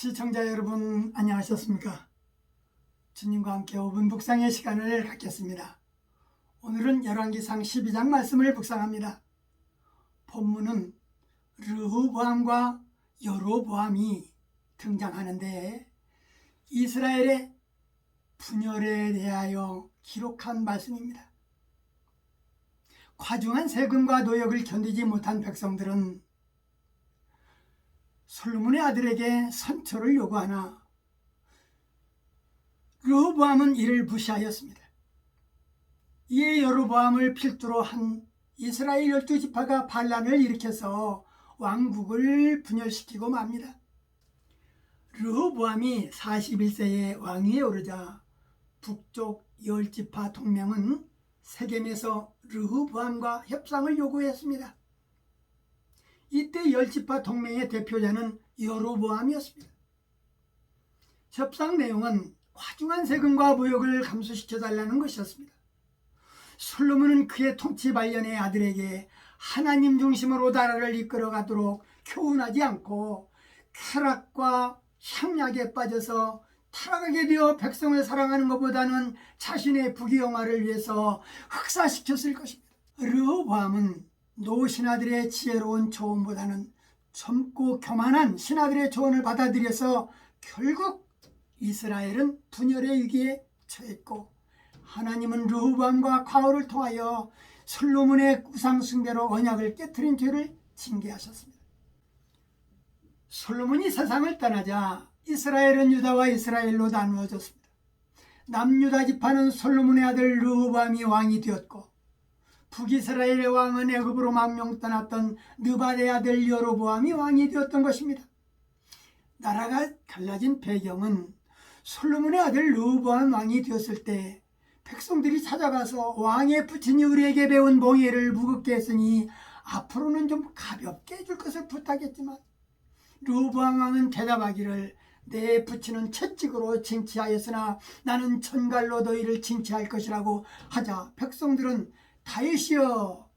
시청자 여러분 안녕하셨습니까? 주님과 함께 5분 묵상의 시간을 갖겠습니다. 오늘은 열왕기상 12장 말씀을 묵상합니다. 본문은 르호보암과 여로보암이 등장하는데 이스라엘의 분열에 대하여 기록한 말씀입니다. 과중한 세금과 노역을 견디지 못한 백성들은 솔로몬의 아들에게 선처를 요구하나 르호보암은 이를 무시하였습니다. 이에 여로보암을 필두로 한 이스라엘 12지파가 반란을 일으켜서 왕국을 분열시키고 맙니다. 르호보암이 41세에 왕위에 오르자 북쪽 10지파 동맹은 세겜에서 르호보암과 협상을 요구했습니다. 이때 10지파 동맹의 대표자는 여로보암이었습니다. 협상 내용은 과중한 세금과 모욕을 감소시켜달라는 것이었습니다. 솔로몬은 그의 통치 발련의 아들에게 하나님 중심으로 나라를 이끌어가도록 교훈하지 않고 쾌락과 향락에 빠져서 타락하게 되어 백성을 사랑하는 것보다는 자신의 부귀영화를 위해서 흑사시켰을 것입니다. 르호보암은 노 신하들의 지혜로운 조언보다는 젊고 교만한 신하들의 조언을 받아들여서 결국 이스라엘은 분열의 위기에 처했고 하나님은 르호보암과 과오를 통하여 솔로몬의 우상숭배로 언약을 깨트린 죄를 징계하셨습니다. 솔로몬이 세상을 떠나자 이스라엘은 유다와 이스라엘로 나누어졌습니다. 남유다 지파는 솔로몬의 아들 르호보암이 왕이 되었고 북이스라엘의 왕은 애굽으로 망명 떠났던 느바의 아들 여로보암이 왕이 되었던 것입니다. 나라가 갈라진 배경은 솔로몬의 아들 르호보암 왕이 되었을 때 백성들이 찾아가서 왕의 부친이 우리에게 배운 몽예를 무겁게 했으니 앞으로는 좀 가볍게 해줄 것을 부탁했지만 르호보암 왕은 대답하기를 내 부친은 채찍으로 징치하였으나 나는 천갈로 너희를 징치할 것이라고 하자 백성들은 다윗이여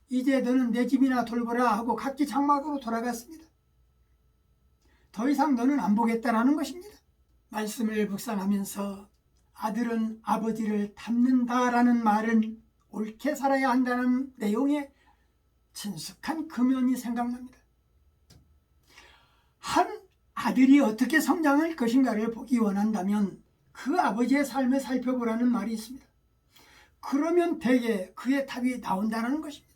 이제 너는 내 집이나 돌보라 하고 각기 장막으로 돌아갔습니다. 더 이상 너는 안 보겠다라는 것입니다. 말씀을 묵상하면서 아들은 아버지를 닮는다라는 말은 옳게 살아야 한다는 내용의 친숙한 금연이 생각납니다. 한 아들이 어떻게 성장할 것인가를 보기 원한다면 그 아버지의 삶을 살펴보라는 말이 있습니다. 그러면 대개 그의 답이 나온다는 것입니다.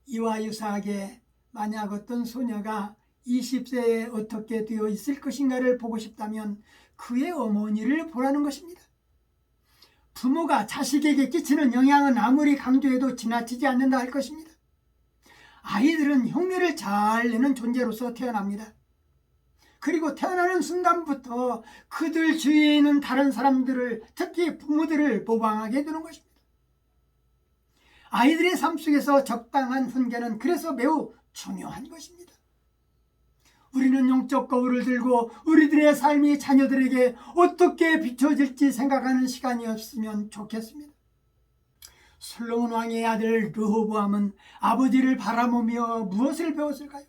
이와 유사하게 만약 어떤 소녀가 20세에 어떻게 되어 있을 것인가를 보고 싶다면 그의 어머니를 보라는 것입니다. 부모가 자식에게 끼치는 영향은 아무리 강조해도 지나치지 않는다 할 것입니다. 아이들은 흉내를 잘 내는 존재로서 태어납니다. 그리고 태어나는 순간부터 그들 주위에 있는 다른 사람들을, 특히 부모들을 모방하게 되는 것입니다. 아이들의 삶 속에서 적당한 훈계는 그래서 매우 중요한 것입니다. 우리는 영적 거울을 들고 우리들의 삶이 자녀들에게 어떻게 비춰질지 생각하는 시간이었으면 좋겠습니다. 솔로몬 왕의 아들 르호보암은 아버지를 바라보며 무엇을 배웠을까요?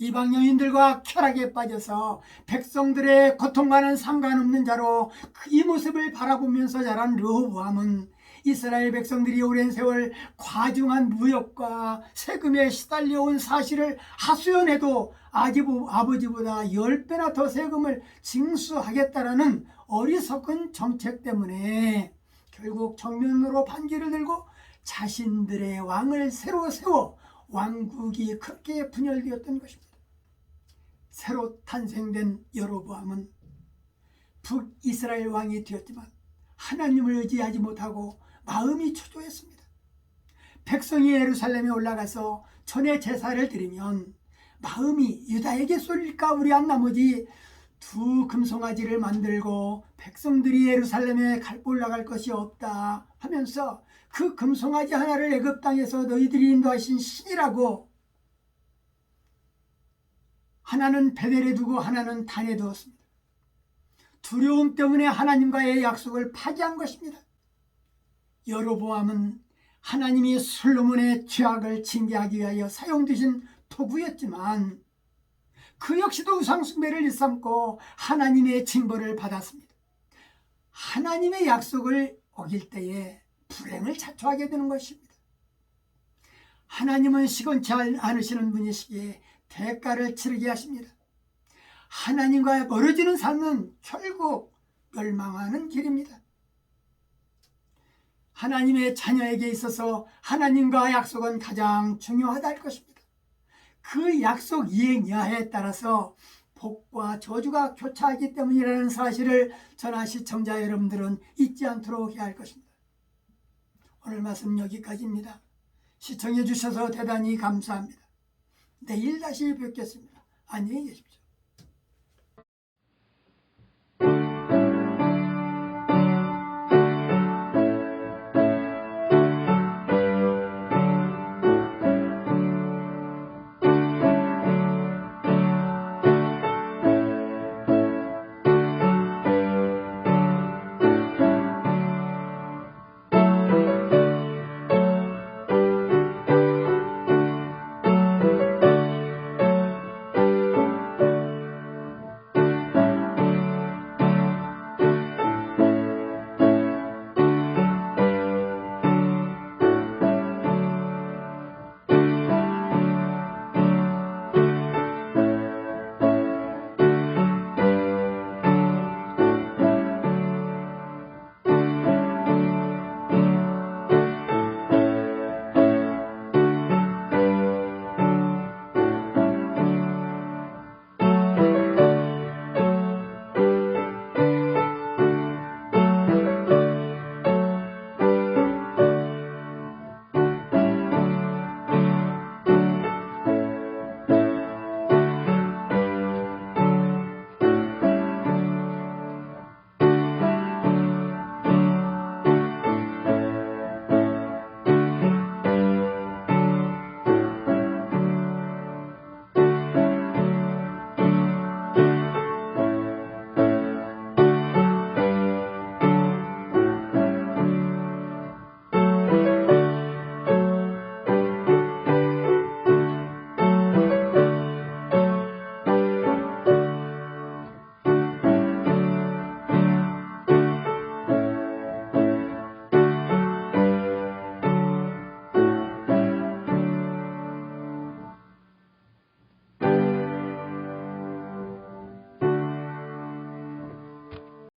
이방 여인들과 쾌락에 빠져서 백성들의 고통과는 상관없는 자로 이 모습을 바라보면서 자란 르호보암은 이스라엘 백성들이 오랜 세월 과중한 무역과 세금에 시달려온 사실을 하소연해도 아버지보다 10배나 더 세금을 징수하겠다라는 어리석은 정책 때문에 결국 정면으로 반기를 들고 자신들의 왕을 새로 세워 왕국이 그렇게 분열되었던 것입니다. 새로 탄생된 여로보암은 북이스라엘 왕이 되었지만 하나님을 의지하지 못하고 마음이 초조했습니다. 백성이 예루살렘에 올라가서 전에 제사를 드리면 마음이 유다에게 쏠릴까 우려한 나머지 두 금송아지를 만들고 백성들이 예루살렘에 올라갈 것이 없다 하면서 그 금송아지 하나를 애굽 땅에서 너희들이 인도하신 신이라고 하나는 베델에 두고 하나는 단에 두었습니다. 두려움 때문에 하나님과의 약속을 파기한 것입니다. 여로보암은 하나님이 솔로몬의 죄악을 징계하기 위하여 사용되신 도구였지만 그 역시도 우상숭배를 일삼고 하나님의 징벌을 받았습니다. 하나님의 약속을 어길 때에 불행을 자초하게 되는 것입니다. 하나님은 시건치 않으시는 분이시기에 대가를 치르게 하십니다. 하나님과 멀어지는 삶은 결국 멸망하는 길입니다. 하나님의 자녀에게 있어서 하나님과 약속은 가장 중요하다 할 것입니다. 그 약속 이행 여하에 따라서 복과 저주가 교차하기 때문이라는 사실을 전하 시청자 여러분들은 잊지 않도록 해야 할 것입니다. 오늘 말씀 여기까지입니다. 시청해 주셔서 대단히 감사합니다. 내일 다시 뵙겠습니다. 안녕히 계십시오.